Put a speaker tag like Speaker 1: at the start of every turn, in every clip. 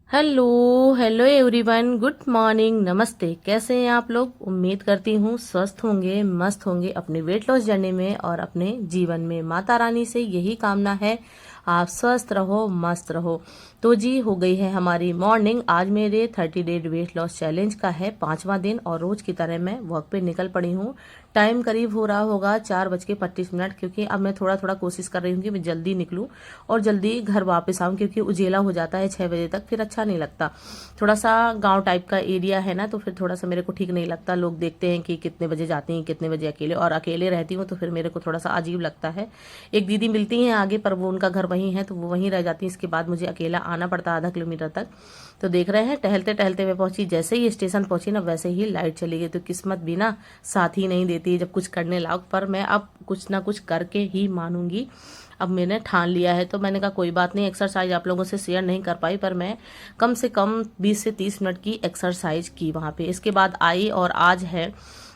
Speaker 1: Hello hello everyone, good morning, नमस्ते। कैसे हैं आप लोग? उम्मीद करती हूँ स्वस्थ होंगे, मस्त होंगे अपने वेट लॉस जर्नी में और अपने जीवन में। माता रानी से यही कामना है, आप स्वस्थ रहो, मस्त रहो। तो जी, हो गई है हमारी मॉर्निंग। आज मेरे 30 डे वेट लॉस चैलेंज का है 5वां दिन और रोज की तरह मैं वॉक पे निकल पड़ी हूँ। टाइम करीब हो रहा होगा 4:25, क्योंकि अब मैं थोड़ा थोड़ा कोशिश कर रही हूँ कि मैं जल्दी निकलूँ और जल्दी घर वापस आऊँ, क्योंकि उजेला हो जाता है 6 बजे तक, फिर अच्छा नहीं लगता। थोड़ा सा गांव टाइप का एरिया है ना, तो फिर थोड़ा सा मेरे को ठीक नहीं लगता। लोग देखते हैं कि कितने बजे जाती हैं, कितने बजे अकेले, और अकेले रहती हूँ तो फिर मेरे को थोड़ा सा अजीब लगता है। एक दीदी मिलती हैं आगे, पर वो उनका घर वहीं है तो वो वहीं रह जाती है। इसके बाद मुझे अकेला आना पड़ता आधा किलोमीटर तक। तो देख रहे हैं, टहलते टहलते मैं पहुंची। जैसे ही स्टेशन पहुंची ना, वैसे ही लाइट चली गई। तो किस्मत भी ना साथ ही नहीं देती जब कुछ करने लाओ। पर मैं अब कुछ ना कुछ करके ही मानूंगी। अब मैंने ठान लिया है, तो मैंने कहा कोई बात नहीं, एक्सरसाइज आप लोगों से शेयर नहीं कर पाई, पर मैं कम से कम 20 से 30 मिनट की एक्सरसाइज की वहाँ पे। इसके बाद आई, और आज है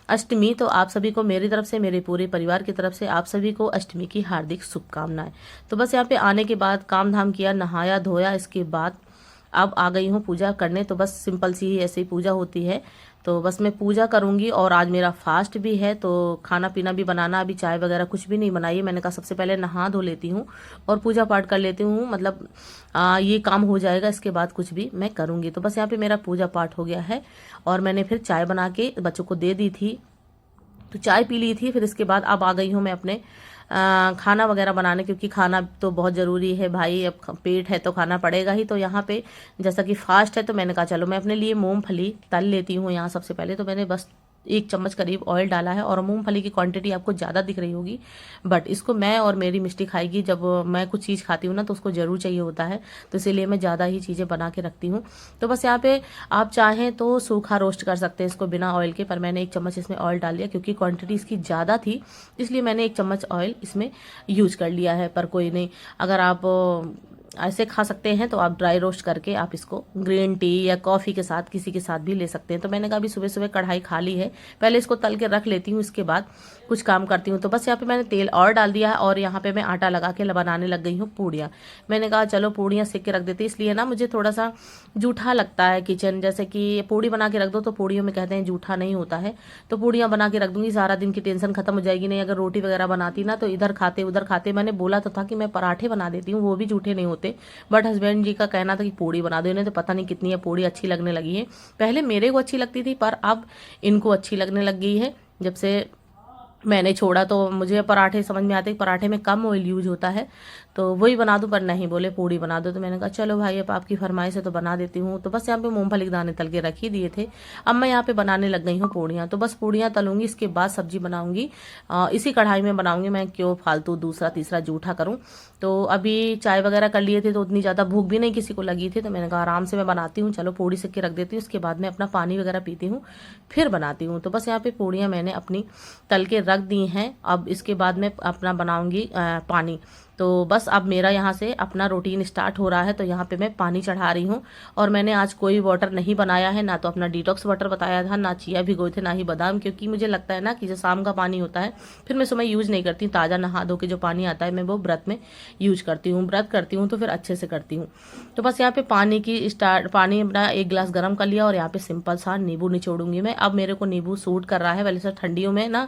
Speaker 1: अष्टमी। तो आप सभी को मेरी तरफ से, मेरे पूरे परिवार की तरफ से आप सभी को अष्टमी की हार्दिक शुभकामनाएं। तो बस यहाँ पे आने के बाद काम धाम किया, नहाया धोया। इसके बाद अब आ गई हूँ पूजा करने। तो बस सिंपल सी ही ऐसे ही पूजा होती है। तो बस मैं पूजा करूंगी, और आज मेरा फास्ट भी है, तो खाना पीना भी बनाना, अभी चाय वगैरह कुछ भी नहीं बनाई है। मैंने कहा सबसे पहले नहा धो लेती हूँ और पूजा पाठ कर लेती हूँ, मतलब ये काम हो जाएगा, इसके बाद कुछ भी मैं करूंगी। तो बस यहाँ पे मेरा पूजा पाठ हो गया है, और मैंने फिर चाय बना के बच्चों को दे दी थी, तो चाय पी ली थी। फिर इसके बाद अब आ गई हूँ मैं अपने खाना वगैरह बनाने, क्योंकि खाना तो बहुत ज़रूरी है भाई। अब पेट है तो खाना पड़ेगा ही। तो यहाँ पे जैसा कि फास्ट है, तो मैंने कहा चलो मैं अपने लिए मूंगफली तल लेती हूँ। यहाँ सबसे पहले तो मैंने बस 1 चम्मच करीब ऑयल डाला है, और मूंगफली की क्वांटिटी आपको ज़्यादा दिख रही होगी, बट इसको मैं और मेरी मिस्टी खाएगी। जब मैं कुछ चीज़ खाती हूँ ना, तो उसको ज़रूर चाहिए होता है, तो इसीलिए मैं ज़्यादा ही चीज़ें बना के रखती हूँ। तो बस यहाँ पे आप चाहें तो सूखा रोस्ट कर सकते हैं इसको बिना ऑयल के, पर मैंने 1 चम्मच इसमें ऑयल डाल लिया, क्योंकि क्वांटिटी इसकी ज़्यादा थी, इसलिए मैंने 1 चम्मच ऑयल इसमें यूज कर लिया है। पर कोई नहीं, अगर आप ऐसे खा सकते हैं तो आप ड्राई रोस्ट करके आप इसको ग्रीन टी या कॉफ़ी के साथ, किसी के साथ भी ले सकते हैं। तो मैंने कहा अभी सुबह सुबह कढ़ाई खाली है, पहले इसको तल के रख लेती हूँ, इसके बाद कुछ काम करती हूँ। तो बस यहाँ पे मैंने तेल और डाल दिया है, और यहाँ पे मैं आटा लगा के बनाने लग गई हूँ पूड़ियाँ। मैंने कहा चलो पूड़ियाँ सेक के रख देती, इसलिए ना मुझे थोड़ा सा जूठा लगता है किचन। जैसे कि पूड़ी बना के रख दो तो पूड़ियों में कहते हैं जूठा नहीं होता है, तो पूड़ियाँ बना के रख दूंगी, सारा दिन की टेंशन खत्म हो जाएगी। नहीं अगर रोटी वगैरह बनाती ना, तो इधर खाते उधर खाते। मैंने बोला तो था कि मैं पराठे बना देती हूँ, वो भी जूठे नहीं होते, बट हस्बैंड जी का कहना था कि पूड़ी बना दो। इन्हें तो पता नहीं कितनी है पूड़ी अच्छी लगने लगी है। पहले मेरे को अच्छी लगती थी, पर अब इनको अच्छी लगने लग गई है जब से मैंने छोड़ा। तो मुझे पराठे समझ में आते हैं, पराठे में कम ऑयल यूज होता है, तो वही बना दूं, पर नहीं, बोले पूड़ी बना दो। तो मैंने कहा चलो भाई, अब आपकी फरमाइश है तो बना देती हूँ। तो बस यहाँ पे मूंगफली के दाने तल के रख ही दिए थे। अब मैं यहाँ पे बनाने लग गई हूँ पूड़ियाँ। तो बस पूड़ियाँ तलूंगी, इसके बाद सब्जी बनाऊंगी। इसी कढ़ाई में बनाऊंगी, मैं क्यों फालतू दूसरा तीसरा जूठा करूँ। तो अभी चाय वगैरह कर लिए थे, तो उतनी ज़्यादा भूख भी नहीं किसी को लगी थी, तो मैंने कहा आराम से मैं बनाती हूँ, चलो पूड़ी सेक के रख देती हूँ, उसके बाद मैं अपना पानी वगैरह पीती हूँ, फिर बनाती हूँ। तो बस यहाँ पे पूड़ियाँ मैंने अपनी तल के रख दी हैं। अब इसके बाद मैं अपना बनाऊंगी पानी। तो बस अब मेरा यहाँ से अपना रूटीन स्टार्ट हो रहा है। तो यहाँ पे मैं पानी चढ़ा रही हूँ, और मैंने आज कोई वाटर नहीं बनाया है, ना तो अपना डिटॉक्स वाटर बताया था, ना चिया भिगोए थे, ना ही बादाम, क्योंकि मुझे लगता है ना कि जो शाम का पानी होता है फिर मैं सुबह यूज नहीं करती। ताज़ा नहा धो के जो पानी आता है मैं वो व्रत में यूज करती हूँ। व्रत करती हूँ तो फिर अच्छे से करती हूँ। तो बस यहाँ पे पानी अपना 1 गिलास गर्म कर लिया, और यहाँ पे सिंपल सा नींबू निचोड़ूंगी मैं। अब मेरे को नींबू सूट कर रहा है, वैसे ठंडियों में ना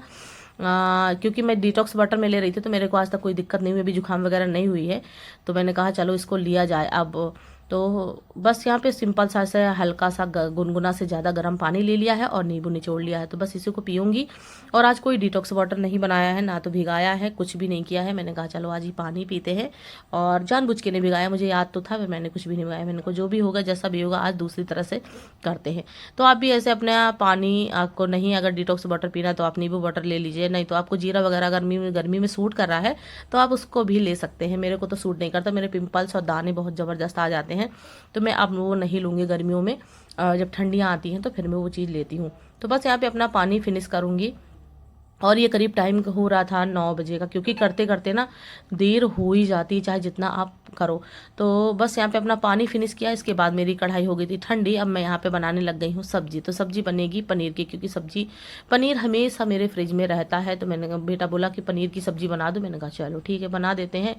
Speaker 1: क्योंकि मैं डिटॉक्स वाटर में ले रही थी, तो मेरे को आज तक कोई दिक्कत नहीं हुई, अभी जुकाम वगैरह नहीं हुई है। तो मैंने कहा चलो इसको लिया जाए अब। तो बस यहाँ पे सिंपल सा से हल्का सा गुनगुना से ज़्यादा गर्म पानी ले लिया है, और नींबू निचोड़ लिया है। तो बस इसी को पीऊँगी। और आज कोई डिटॉक्स वाटर नहीं बनाया है, ना तो भिगाया है, कुछ भी नहीं किया है। मैंने कहा चलो आज ही पानी पीते हैं, और जानबूझ के नहीं भिगाया, मुझे याद तो था, मैंने कुछ भी नहीं भिगाया। मैंने को जो भी होगा, जैसा भी होगा, आज दूसरी तरह से करते हैं। तो आप भी ऐसे अपना पानी, आपको नहीं अगर डिटॉक्स वाटर पीना तो आप नींबू वाटर ले लीजिए, नहीं तो आपको जीरा वगैरह गर्मी में सूट कर रहा है तो आप उसको भी ले सकते हैं। मेरे को तो सूट नहीं करता, मेरे पिंपल्स और दाने बहुत ज़बरदस्त आ जाते हैं, तो मैं अब वो नहीं लूँगी गर्मियों में। जब ठंडियाँ आती हैं तो फिर मैं वो चीज़ लेती हूँ। तो बस यहाँ पे अपना पानी फिनिश करूँगी, और ये करीब टाइम हो रहा था 9 बजे का, क्योंकि करते करते ना देर हो ही जाती है, चाहे जितना आप करो। तो बस यहाँ पे अपना पानी फिनिश किया, इसके बाद मेरी कढ़ाई हो गई थी ठंडी। अब मैं यहाँ पे बनाने लग गई हूँ सब्जी। तो सब्जी बनेगी पनीर की, क्योंकि पनीर हमेशा मेरे फ्रिज में रहता है। तो मैंने बेटा बोला कि पनीर की सब्जी बना दो, मैंने कहा चलो ठीक है बना देते हैं।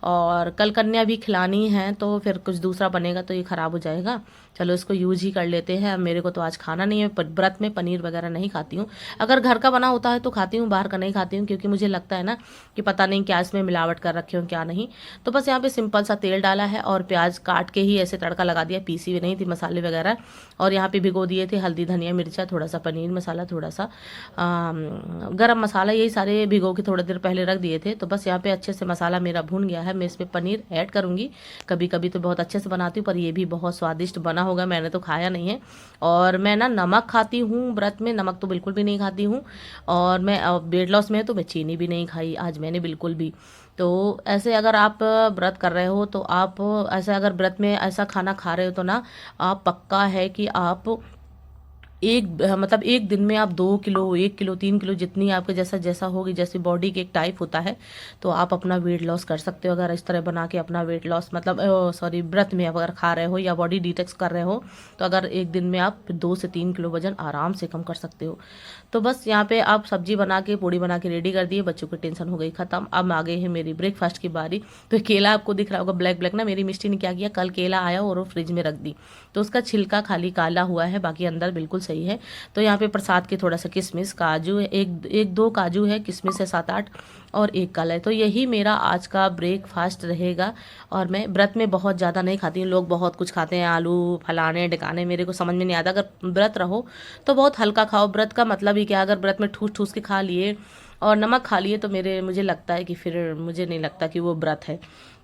Speaker 1: और कल कन्या भी खिलानी है, तो फिर कुछ दूसरा बनेगा तो ये ख़राब हो जाएगा। चलो इसको यूज ही कर लेते हैं। अब मेरे को तो आज खाना नहीं है, व्रत में पनीर वगैरह नहीं खाती हूँ। अगर घर का बना होता है तो खाती हूँ, बाहर का नहीं खाती हूँ, क्योंकि मुझे लगता है ना कि पता नहीं क्या इसमें मिलावट कर रखे हो क्या नहीं। तो बस यहाँ पे सिंपल सा तेल डाला है और प्याज काट के ही ऐसे तड़का लगा दिया, पीसी हुई नहीं थी मसाले वगैरह। और यहाँ पे भिगो दिए थे हल्दी, धनिया, मिर्चा, थोड़ा सा पनीर मसाला, थोड़ा सा गरम मसाला, यही सारे भिगो के थोड़ी देर पहले रख दिए थे। तो बस यहाँ पे अच्छे से मसाला मेरा भून गया है। मैं इसमें पनीर ऐड करूँगी। कभी कभी तो बहुत अच्छे से बनाती हूँ, पर ये भी बहुत स्वादिष्ट बना होगा, मैंने तो खाया नहीं है। और मैं ना नमक खाती हूँ व्रत में, नमक तो बिल्कुल भी नहीं खाती हूँ। और मैं वेट लॉस में तो मैं चीनी भी नहीं खाई आज मैंने बिल्कुल भी। तो ऐसे अगर आप व्रत कर रहे हो तो आप ऐसे अगर व्रत में ऐसा खाना खा रहे हो तो ना आप पक्का है कि आप मतलब एक दिन में आप 2 किलो, 1 किलो, 3 किलो, जितनी आपके जैसा जैसा होगी, जैसे बॉडी के एक टाइप होता है, तो आप अपना वेट लॉस कर सकते हो। अगर इस तरह बना के अपना वेट लॉस मतलब सॉरी व्रत में अगर खा रहे हो या बॉडी डिटॉक्स कर रहे हो, तो अगर एक दिन में आप 2 से 3 किलो वजन आराम से कम कर सकते हो। तो बस यहाँ पे आप सब्जी बना के, पूड़ी बना के रेडी कर दिए, बच्चों की टेंशन हो गई खत्म। अब आ गई है मेरी ब्रेकफास्ट की बारी। तो केला आपको दिख रहा होगा ब्लैक ब्लैक ना, मेरी मिष्टी ने क्या किया, कल केला आया और वो फ्रिज में रख दी, तो उसका छिलका खाली काला हुआ है, बाकी अंदर बिल्कुल सही है। तो यहाँ पे प्रसाद के थोड़ा सा किशमिश, काजू है, एक दो काजू है, किशमिश है 7-8, और एक काला है। तो यही मेरा आज का ब्रेकफास्ट रहेगा। और मैं व्रत में बहुत ज़्यादा नहीं खाती हूँ। लोग बहुत कुछ खाते हैं, आलू फलाने ढकाने, मेरे को समझ में नहीं आता। अगर व्रत रहो तो बहुत हल्का खाओ। व्रत का मतलब ही क्या, अगर व्रत में ठूस ठूस के खा लिए और नमक खा लिए तो मुझे लगता है कि फिर मुझे नहीं लगता कि वो व्रत है।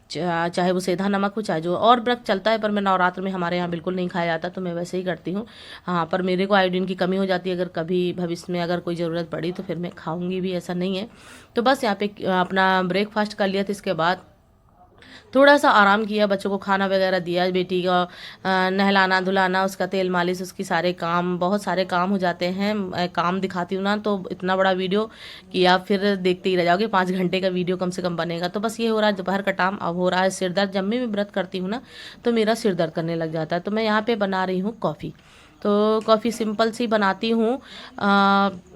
Speaker 1: चाहे वो सीधा नमक हो, चाहे जो और व्रत चलता है, पर मैं नवरात्र में हमारे यहाँ बिल्कुल नहीं खाया जाता, तो मैं वैसे ही करती हूँ। हाँ, पर मेरे को आयोडीन की कमी हो जाती है, अगर कभी भविष्य में अगर कोई ज़रूरत पड़ी तो फिर मैं खाऊंगी भी, ऐसा नहीं है। तो बस यहाँ पे अपना ब्रेकफास्ट कर लिया था। इसके बाद थोड़ा सा आराम किया, बच्चों को खाना वगैरह दिया, बेटी का नहलाना धुलाना, उसका तेल मालिश, उसकी सारे काम, बहुत सारे काम हो जाते हैं। काम दिखाती हूँ ना तो इतना बड़ा वीडियो कि आप फिर देखते ही रह जाओगे। 5 घंटे का वीडियो कम से कम बनेगा। तो बस ये हो रहा है दोपहर का टाइम। अब हो रहा है सिर दर्द। जब मैं व्रत करती हूँ ना तो मेरा सिर दर्द करने लग जाता है। तो मैं यहाँ पे बना रही हूँ कॉफ़ी। तो कॉफ़ी सिंपल सी बनाती हूँ।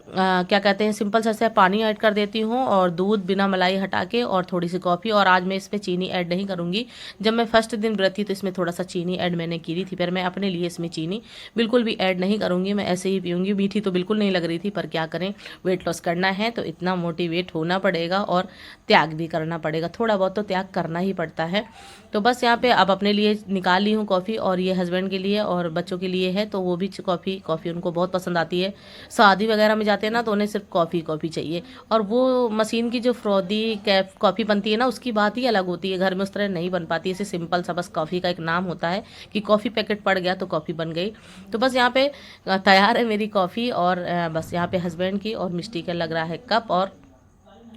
Speaker 1: क्या कहते हैं, सिंपल सा पानी ऐड कर देती हूँ और दूध बिना मलाई हटा के, और थोड़ी सी कॉफ़ी। और आज मैं इसमें चीनी ऐड नहीं करूँगी। जब मैं फर्स्ट दिन व्रत थी तो इसमें थोड़ा सा चीनी ऐड मैंने की थी, पर मैं अपने लिए इसमें चीनी बिल्कुल भी ऐड नहीं करूँगी। मैं ऐसे ही पीऊँगी। मीठी तो बिल्कुल नहीं लग रही थी, पर क्या करें, वेट लॉस करना है तो इतना मोटिवेट होना पड़ेगा और त्याग भी करना पड़ेगा। थोड़ा बहुत तो त्याग करना ही पड़ता है। तो बस यहाँ पे अब अपने लिए निकाल ली हूँ कॉफ़ी, और ये हस्बैंड के लिए और बच्चों के लिए है, तो वो भी कॉफ़ी उनको बहुत पसंद आती है। शादी वगैरह में जाते हैं ना तो उन्हें सिर्फ कॉफ़ी चाहिए। और वो मशीन की जो फ्रॉदी कैफ कॉफ़ी बनती है ना, उसकी बात ही अलग होती है। घर में उस तरह नहीं बन पाती। ऐसे सिंपल सा बस कॉफ़ी का एक नाम होता है कि कॉफ़ी पैकेट पड़ गया तो कॉफ़ी बन गई। तो बस यहाँ पे तैयार है मेरी कॉफ़ी, और बस यहाँ पे हस्बैंड की और मिष्टी का लग रहा है कप, और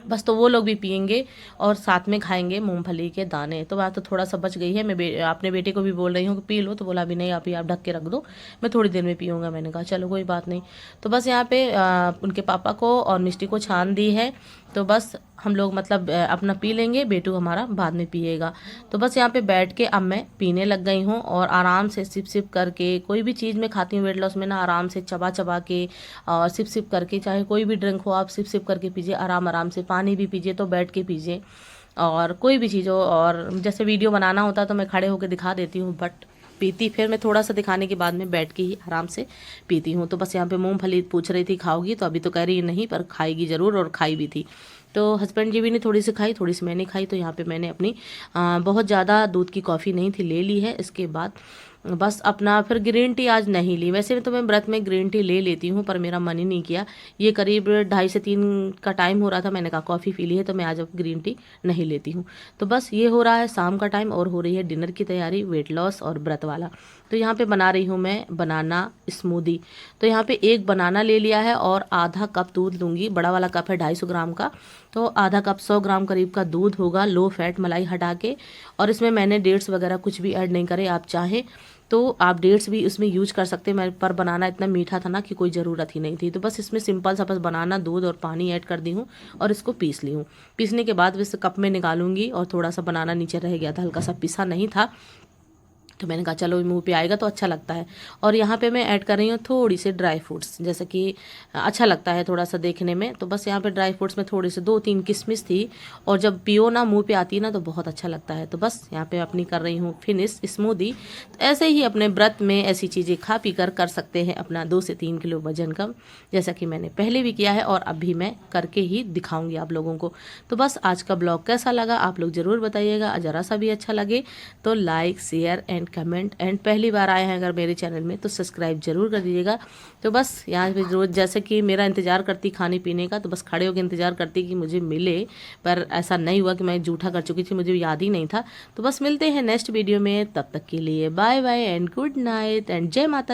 Speaker 1: बस तो वो लोग भी पियेंगे और साथ में खाएंगे मूंगफली के दाने। तो बात तो थोड़ा सा बच गई है। मैं अपने बेटे को भी बोल रही हूँ कि पी लो, तो बोला भी नहीं आप ढक के रख दो, मैं थोड़ी देर में पीऊँगा। मैंने कहा चलो कोई बात नहीं। तो बस यहाँ पे उनके पापा को और मिष्टी को छान दी है। तो बस हम लोग मतलब अपना पी लेंगे, बेटू हमारा बाद में पिएगा। तो बस यहाँ पे बैठ के अब मैं पीने लग गई हूँ, और आराम से सिप सिप करके, कोई भी चीज़ मैं खाती हूँ वेट लॉस में ना, आराम से चबा चबा के और सिप सिप करके, चाहे कोई भी ड्रिंक हो आप सिप सिप करके पीजिए, आराम आराम से। पानी भी पीजिए तो बैठ के पीजिए, और कोई भी चीज़ हो। और जैसे वीडियो बनाना होता तो मैं खड़े होकर दिखा देती हूँ, बट पीती फिर मैं थोड़ा सा दिखाने के बाद में बैठ के ही आराम से पीती हूँ। तो बस यहाँ पे मूंगफली पूछ रही थी खाओगी, तो अभी तो कह रही है नहीं, पर खाएगी ज़रूर, और खाई भी थी। तो हस्बैंड जी भी ने थोड़ी सी खाई, थोड़ी सी मैंने खाई। तो यहाँ पे मैंने अपनी बहुत ज़्यादा दूध की कॉफ़ी नहीं थी, ले ली है। इसके बाद बस अपना फिर ग्रीन टी आज नहीं ली। वैसे तो मैं व्रत में ग्रीन टी ले लेती हूँ, पर मेरा मन ही नहीं किया। ये करीब 2:30 से 3 का टाइम हो रहा था, मैंने कहा कॉफ़ी पी ली है तो मैं आज अब ग्रीन टी नहीं लेती हूँ। तो बस ये हो रहा है शाम का टाइम, और हो रही है डिनर की तैयारी, वेट लॉस और व्रत वाला। तो यहाँ पे बना रही हूँ मैं बनाना स्मूदी। तो यहाँ पे एक बनाना ले लिया है और आधा कप दूध लूँगी। बड़ा वाला कप है 250 ग्राम का, तो आधा कप 100 ग्राम करीब का दूध होगा, लो फैट मलाई हटा के। और इसमें मैंने डेट्स वगैरह कुछ भी ऐड नहीं करे। आप चाहें तो आप डेट्स भी उसमें यूज कर सकते हैं। मेरे पर बनाना इतना मीठा था ना कि कोई ज़रूरत ही नहीं थी। तो बस इसमें सिंपल सा बस बनाना, दूध और पानी ऐड कर दी हूँ, और इसको पीस ली हूँ। पीसने के बाद इस कप में निकालूंगी, और थोड़ा सा बनाना नीचे रह गया था, हल्का सा पिसा नहीं था, तो मैंने कहा चलो मुंह पे आएगा तो अच्छा लगता है। और यहाँ पे मैं ऐड कर रही हूँ थोड़ी सी ड्राई फ्रूट्स, जैसे कि अच्छा लगता है थोड़ा सा देखने में। तो बस यहाँ पे ड्राई फ्रूट्स में थोड़ी से 2-3 किशमिश थी, और जब पियो ना मुंह पे आती है ना तो बहुत अच्छा लगता है। तो बस यहाँ पे अपनी कर रही हूँ फिनिश स्मूदी। तो ऐसे ही अपने व्रत में ऐसी चीज़ें खा पी कर सकते हैं अपना 2 से 3 किलो वजन कम, जैसा कि मैंने पहले भी किया है और अब भी मैं करके ही दिखाऊंगी आप लोगों को। तो बस आज का ब्लॉग कैसा लगा आप लोग ज़रूर बताइएगा। ज़रा सा भी अच्छा लगे तो like share and comment, and पहली बार आए हैं अगर मेरे चैनल में तो सब्सक्राइब जरूर कर दीजिएगा। तो बस यहाँ पे रोज जैसे कि मेरा इंतज़ार करती खाने पीने का, तो बस खड़े होकर इंतज़ार करती कि मुझे मिले, पर ऐसा नहीं हुआ कि मैं जूठा कर चुकी थी, मुझे याद ही नहीं था। तो बस मिलते हैं नेक्स्ट वीडियो में, तब तक के लिए bye bye and good night and जय माता।